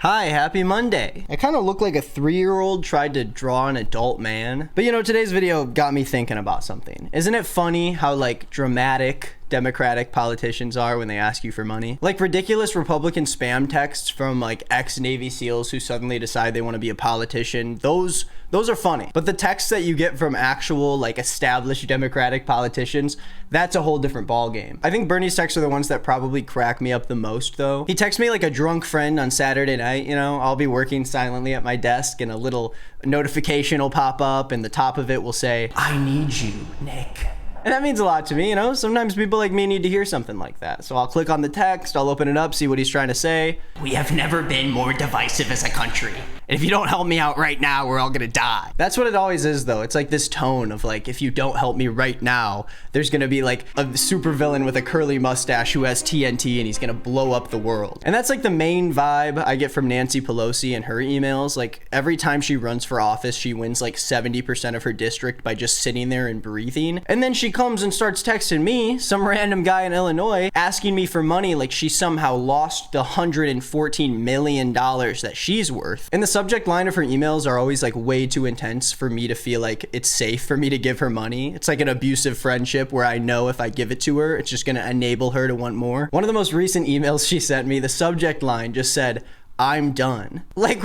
Hi, happy Monday. I kind of look like a 3-year-old tried to draw an adult man. But you know, today's video got me thinking about something. Isn't it funny how like dramatic Democratic politicians are when they ask you for money? Like ridiculous Republican spam texts from like ex-Navy SEALs who suddenly decide they want to be a politician. Those are funny. But the texts that you get from actual like established Democratic politicians, that's a whole different ball game. I think Bernie's texts are the ones that probably crack me up the most though. He texts me like a drunk friend on Saturday night, you know, I'll be working silently at my desk and a little notification will pop up and the top of it will say, "I need you, Nick." And that means a lot to me, you know? Sometimes people like me need to hear something like that. So I'll click on the text, I'll open it up, see what he's trying to say. "We have never been more divisive as a country. And if you don't help me out right now, we're all gonna die." That's what it always is though. It's like this tone of like, if you don't help me right now, there's gonna be like a supervillain with a curly mustache who has TNT and he's gonna blow up the world. And that's like the main vibe I get from Nancy Pelosi and her emails. Like every time she runs for office, she wins like 70% of her district by just sitting there and breathing. And then she comes and starts texting me, some random guy in Illinois, asking me for money like she somehow lost the $114 million that she's worth. And the subject line of her emails are always like way too intense for me to feel like it's safe for me to give her money. It's like an abusive friendship where I know if I give it to her, it's just gonna enable her to want more. One of the most recent emails she sent me, the subject line just said, "I'm done." Like,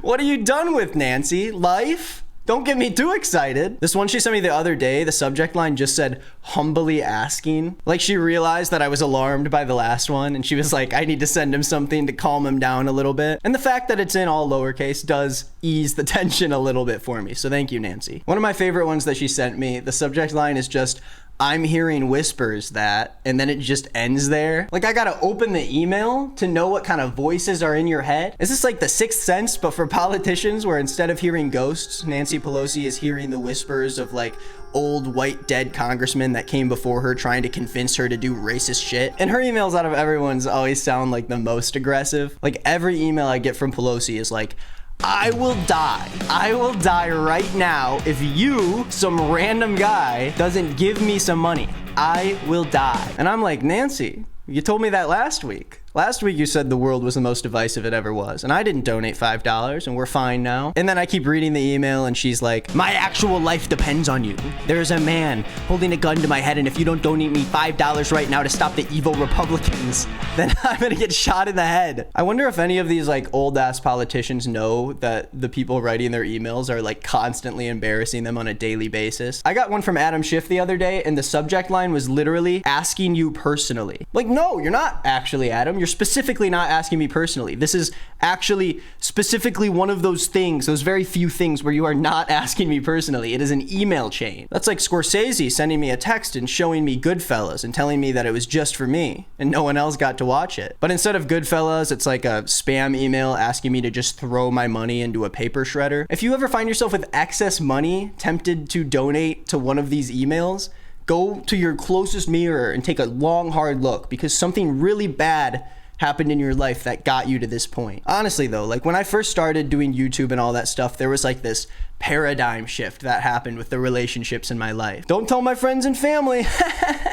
what are you done with, Nancy? Life? Don't get me too excited. This one she sent me the other day, the subject line just said, "humbly asking." Like she realized that I was alarmed by the last one and she was like, I need to send him something to calm him down a little bit. And the fact that it's in all lowercase does ease the tension a little bit for me. So thank you, Nancy. One of my favorite ones that she sent me, the subject line is just, "I'm hearing whispers that," and then it just ends there. Like I gotta open the email to know what kind of voices are in your head. Is this like the Sixth Sense, but for politicians, where instead of hearing ghosts, Nancy Pelosi is hearing the whispers of like old white dead congressmen that came before her trying to convince her to do racist shit? And her emails out of everyone's always sound like the most aggressive. Like every email I get from Pelosi is like, "I will die. I will die right now if you, some random guy, doesn't give me some money. I will die." And I'm like, Nancy, you told me that last week. Last week you said the world was the most divisive it ever was, and I didn't donate $5 and we're fine now. And then I keep reading the email and she's like, "My actual life depends on you. There's a man holding a gun to my head and if you don't donate me $5 right now to stop the evil Republicans, then I'm gonna get shot in the head." I wonder if any of these like old ass politicians know that the people writing their emails are like constantly embarrassing them on a daily basis. I got one from Adam Schiff the other day and the subject line was literally "asking you personally." Like, no, you're not actually, Adam. You're specifically not asking me personally. This is actually specifically one of those things, those very few things where you are not asking me personally. It is an email chain. That's like Scorsese sending me a text and showing me Goodfellas and telling me that it was just for me and no one else got to watch it. But instead of Goodfellas, it's like a spam email asking me to just throw my money into a paper shredder. If you ever find yourself with excess money, tempted to donate to one of these emails, go to your closest mirror and take a long, hard look because something really bad happened in your life that got you to this point. Honestly though, like when I first started doing YouTube and all that stuff, there was like this paradigm shift that happened with the relationships in my life. Don't tell my friends and family.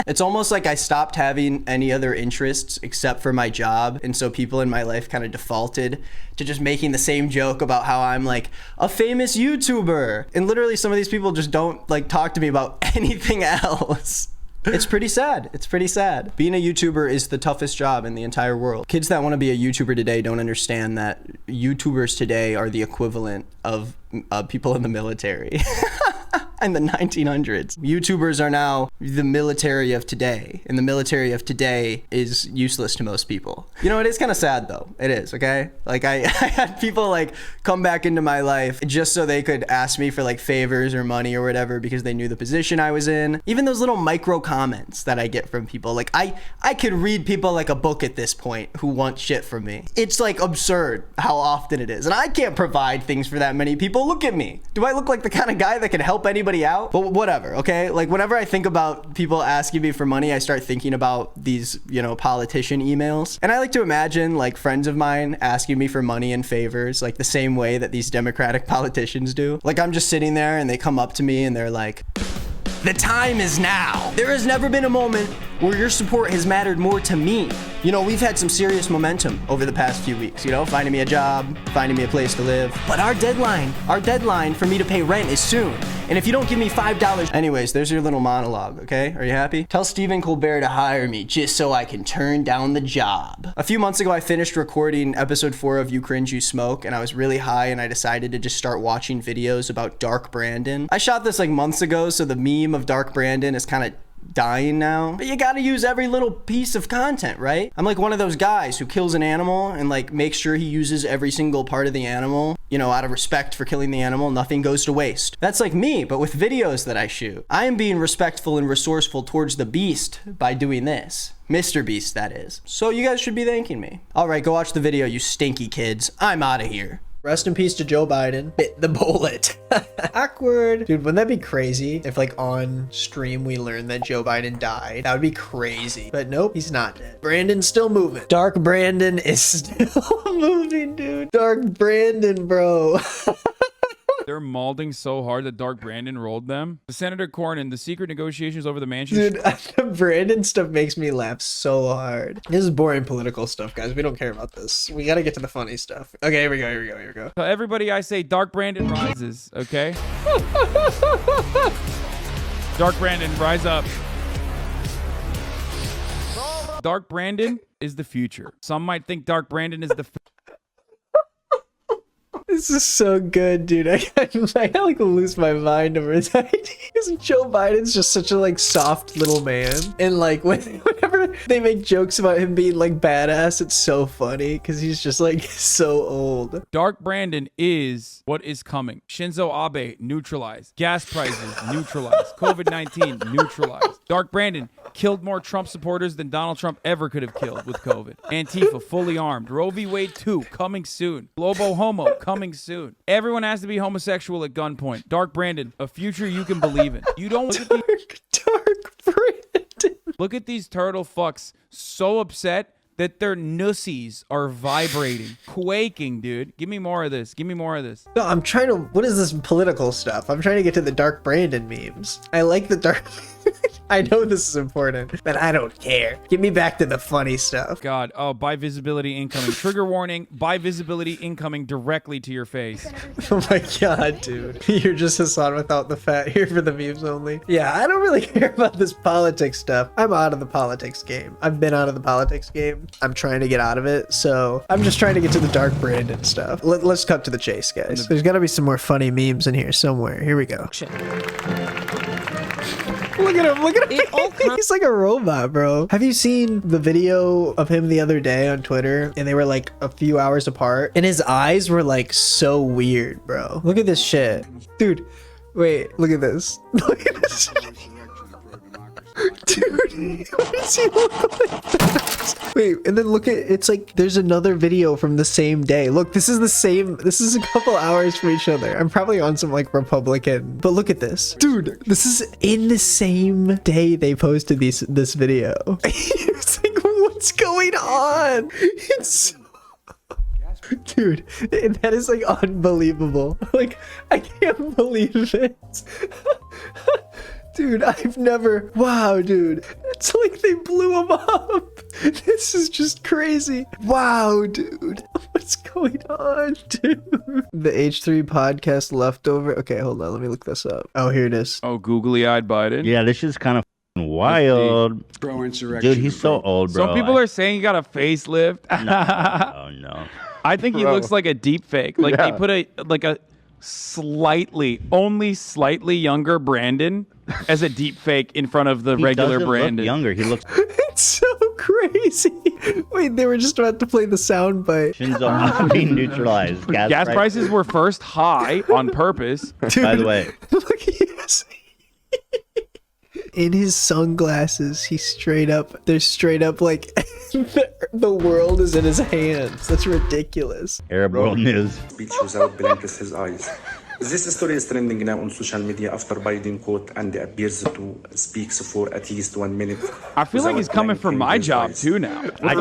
It's almost like I stopped having any other interests except for my job. And so people in my life kind of defaulted to just making the same joke about how I'm like a famous YouTuber. And literally some of these people just don't like talk to me about anything else. It's pretty sad. It's pretty sad. Being a YouTuber is the toughest job in the entire world. Kids that want to be a YouTuber today don't understand that YouTubers today are the equivalent of people in the military. In the 1900s. YouTubers are now the military of today, and the military of today is useless to most people. You know, it is kind of sad though. It is, okay? Like I had people like come back into my life just so they could ask me for like favors or money or whatever because they knew the position I was in. Even those little micro comments that I get from people, like I could read people like a book at this point who want shit from me. It's like absurd how often it is. And I can't provide things for that many people. Look at me. Do I look like the kind of guy that can help anybody out? But whatever, okay? Like whenever I think about people asking me for money, I start thinking about these, you know, politician emails. And I like to imagine like friends of mine asking me for money and favors like the same way that these Democratic politicians do. Like I'm just sitting there and they come up to me and they're like, "The time is now. There has never been a moment where your support has mattered more to me. You know, we've had some serious momentum over the past few weeks, you know, finding me a job, finding me a place to live. But our deadline for me to pay rent is soon. And if you don't give me $5... Anyways, there's your little monologue, okay? Are you happy? Tell Stephen Colbert to hire me just so I can turn down the job. A few months ago, I finished recording episode 4 of You Cringe, You Smoke, and I was really high and I decided to just start watching videos about Dark Brandon. I shot this like months ago, so the meme of Dark Brandon is kind of dying now, but you gotta use every little piece of content, right? I'm like one of those guys who kills an animal and like makes sure he uses every single part of the animal, you know, out of respect for killing the animal. Nothing goes to waste. That's like me, but with videos that I shoot. I am being respectful and resourceful towards the beast by doing this. Mr. Beast, that is. So you guys should be thanking me. All right, go watch the video, you stinky kids. I'm out of here. Rest in peace to Joe Biden. Bit the bullet. Awkward. Dude, wouldn't that be crazy if like on stream we learned that Joe Biden died? That would be crazy. But nope, he's not dead. Brandon's still moving. Dark Brandon is still moving, dude. Dark Brandon, bro. They're mauling so hard that Dark Brandon rolled them. The Senator Cornyn, the secret negotiations over the mansion. Dude, the Brandon stuff makes me laugh so hard. This is boring political stuff, guys. We don't care about this. We gotta get to the funny stuff. Okay, here we go. So everybody, I say Dark Brandon rises, okay? Dark Brandon, rise up. Dark Brandon is the future. Some might think Dark Brandon is the This is so good, dude. I like lose my mind over this idea. Because Joe Biden's just such a like soft little man, and like whenever they make jokes about him being like badass, it's so funny because he's just like so old. Dark Brandon is what is coming. Shinzo Abe neutralized. Gas prices neutralized. COVID-19 neutralized. Dark Brandon killed more Trump supporters than Donald Trump ever could have killed with COVID. Antifa fully armed. Roe v. Wade 2 coming soon. Globo Homo coming soon. Everyone has to be homosexual at gunpoint. Dark Brandon, a future you can believe in. You don't Dark Brandon. Look at these turtle fucks so upset that their nussies are vibrating, quaking, dude. Give me more of this. Give me more of this. No, I'm trying to... What is this political stuff? I'm trying to get to the Dark Brandon memes. I like the Dark... I know this is important, but I don't care. Get me back to the funny stuff. God, oh, buy visibility incoming. Trigger warning, buy visibility incoming directly to your face. Oh my god, dude. You're just Hassan without the fat here for the memes only. Yeah, I don't really care about this politics stuff. I'm out of the politics game. I've been out of the politics game. I'm trying to get out of it, so I'm just trying to get to the Dark Brandon stuff. Let's cut to the chase, guys. There's gotta be some more funny memes in here somewhere. Here we go. Look at him, look at him. He's like a robot, bro. Have you seen the video of him the other day on Twitter? And they were like a few hours apart. And his eyes were like so weird, bro. Look at this shit. Dude, wait, look at this. Look at this. Dude, what does he look like? Wait, and then look at, it's like there's another video from the same day. Look, this is the same, this is a couple hours from each other. I'm probably on some like Republican, but look at this. Dude, this is in the same day they posted this video. It's like, what's going on? It's dude, that is like unbelievable. Like, I can't believe it. Dude, I've never... Wow, dude. It's like they blew him up. This is just crazy. Wow, dude. What's going on, dude? The H3 podcast leftover. Okay, hold on. Let me look this up. Oh, here it is. Oh, googly-eyed Biden. Yeah, this is kind of wild. Bro, insurrection. Dude, he's so old, bro. Some people are saying he got a facelift. Oh, no. I think he looks like a deep fake. Like they put a only slightly younger Brandon as a deep fake in front of the regular Brandon. Look younger. He looks. It's so crazy. Wait, they were just about to play the sound bite. Shinzo Abe being neutralized. Gas prices were first high on purpose. Dude, by the way, look at this. In his sunglasses, he's straight up. They're straight up like the world is in his hands. That's ridiculous. Arab World News. Speech without blinking his eyes. This story is trending now on social media after Biden quote and appears to speak for at least 1 minute. I feel like he's coming for my job too now. By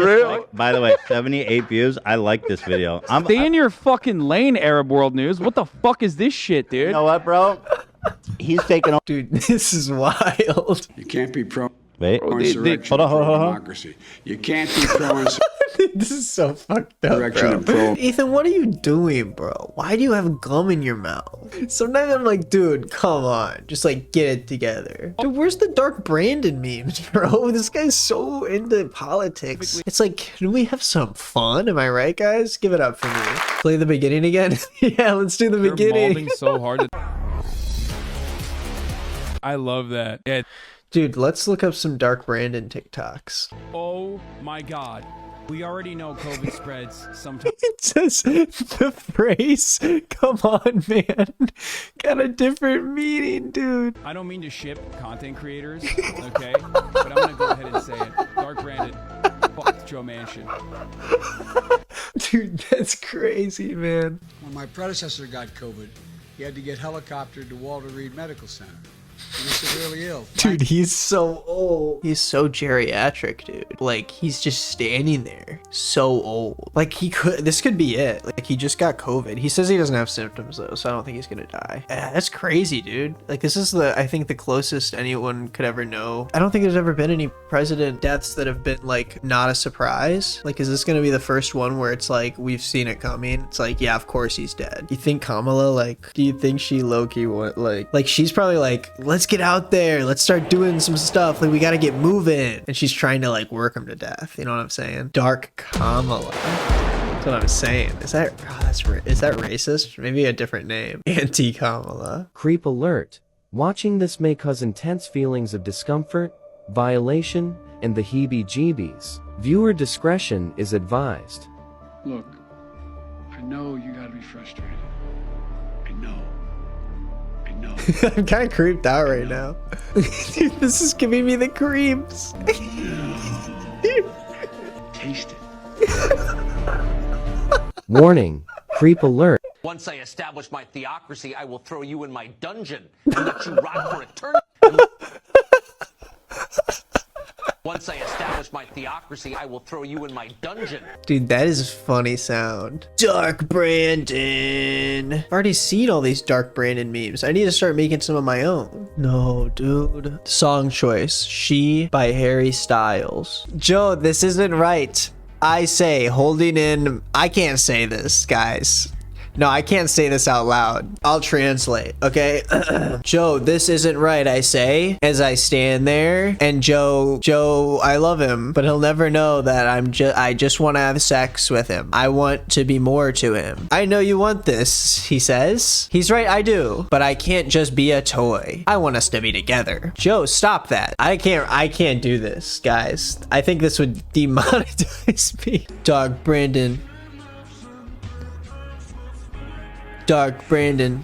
the way, 78 views. I like this video. Stay in your fucking lane, Arab World News. What the fuck is this shit, dude? You know what, bro? He's taking on. Dude, this is wild. You can't be pro. Wait. Insurrection Hold on. democracy. You can't be throwing This is so fucked up, insurrection and bro. pro. Ethan, what are you doing, bro? Why do you have gum in your mouth? Sometimes I'm like, dude, come on. Just like get it together. Dude, where's the Dark Brandon memes, bro? This guy's so into politics. It's like, can we have some fun? Am I right, guys? Give it up for me. Play the beginning again? Yeah, let's do the They're beginning. molding so hard. I love that. Yeah. Dude, let's look up some Dark Brandon TikToks. Oh my God. We already know COVID spreads sometimes. It says the phrase, come on, man. Got a different meaning, dude. I don't mean to ship content creators, okay? But I'm gonna go ahead and say it. Dark Brandon fucked Joe Manchin. Dude, that's crazy, man. When my predecessor got COVID, he had to get helicoptered to Walter Reed Medical Center. He was severely ill. Dude, he's so old. He's so geriatric, dude. Like, he's just standing there. So old. Like, this could be it. Like, he just got COVID. He says he doesn't have symptoms, though, so I don't think he's gonna die. That's crazy, dude. Like, this is I think the closest anyone could ever know. I don't think there's ever been any president deaths that have been, like, not a surprise. Like, is this gonna be the first one where it's like, we've seen it coming? It's like, yeah, of course he's dead. You think Kamala, like, do you think she low-key what, like, she's probably like, let's get out there, let's start doing some stuff, like we gotta get moving, and she's trying to like work him to death, you know what I'm saying? Dark Kamala, that's what I'm saying. Is that racist? Maybe a different name. Anti-Kamala. Creep alert. Watching this may cause intense feelings of discomfort, violation, and the heebie-jeebies. Viewer discretion is advised. Look, I know you gotta be frustrated. I know. I'm kind of creeped out right now. Dude, this is giving me the creeps. Taste it. Warning. Creep alert. Once I establish my theocracy, I will throw you in my dungeon and let you rot for eternity. Once I establish my theocracy, I will throw you in my dungeon. Dude, that is a funny sound. Dark Brandon. I've already seen all these Dark Brandon memes. I need to start making some of my own. No, dude. Song choice. She by Harry Styles. Joe, this isn't right. I say, holding in... I can't say this, guys. No, I can't say this out loud. I'll translate, okay? Joe, this isn't right, I say, as I stand there. And Joe, I love him, but he'll never know that I just want to have sex with him. I want to be more to him. I know you want this, he says. He's right, I do. But I can't just be a toy. I want us to be together. Joe, stop that. I can't do this, guys. I think this would demonetize me. Dark Brandon. Dark Brandon.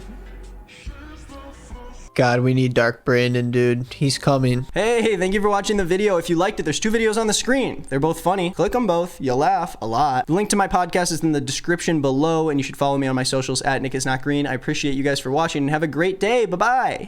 God, we need Dark Brandon, dude. He's coming. Hey, thank you for watching the video. If you liked it, there's 2 videos on the screen. They're both funny. Click them both. You'll laugh a lot. The link to my podcast is in the description below, and you should follow me on my socials at NickIsNotGreen. I appreciate you guys for watching, and have a great day. Bye-bye.